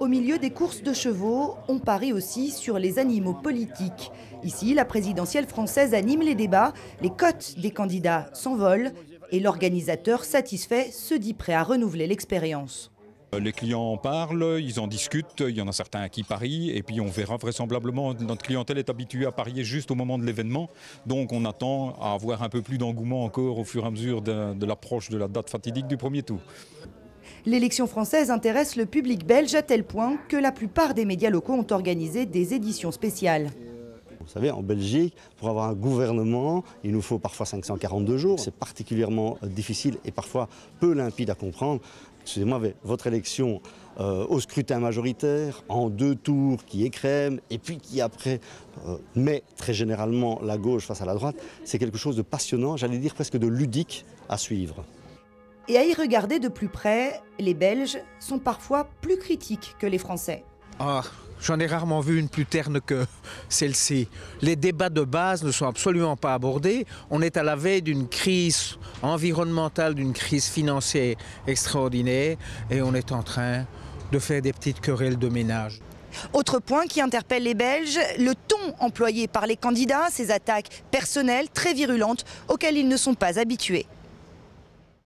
Au milieu des courses de chevaux, on parie aussi sur les animaux politiques. Ici, la présidentielle française anime les débats, les cotes des candidats s'envolent et l'organisateur satisfait se dit prêt à renouveler l'expérience. Les clients en parlent, ils en discutent, il y en a certains qui parient et puis on verra vraisemblablement, notre clientèle est habituée à parier juste au moment de l'événement, donc on attend à avoir un peu plus d'engouement encore au fur et à mesure de l'approche de la date fatidique du premier tour. L'élection française intéresse le public belge à tel point que la plupart des médias locaux ont organisé des éditions spéciales. Vous savez, en Belgique, pour avoir un gouvernement, il nous faut parfois 542 jours. C'est particulièrement difficile et parfois peu limpide à comprendre. Excusez-moi, mais votre élection au scrutin majoritaire, en 2 tours, qui écrème, et puis qui après met très généralement la gauche face à la droite, c'est quelque chose de passionnant, j'allais dire presque de ludique à suivre. Et à y regarder de plus près, les Belges sont parfois plus critiques que les Français. Ah, j'en ai rarement vu une plus terne que celle-ci. Les débats de base ne sont absolument pas abordés. On est à la veille d'une crise environnementale, d'une crise financière extraordinaire et on est en train de faire des petites querelles de ménage. Autre point qui interpelle les Belges, le ton employé par les candidats, ces attaques personnelles très virulentes auxquelles ils ne sont pas habitués.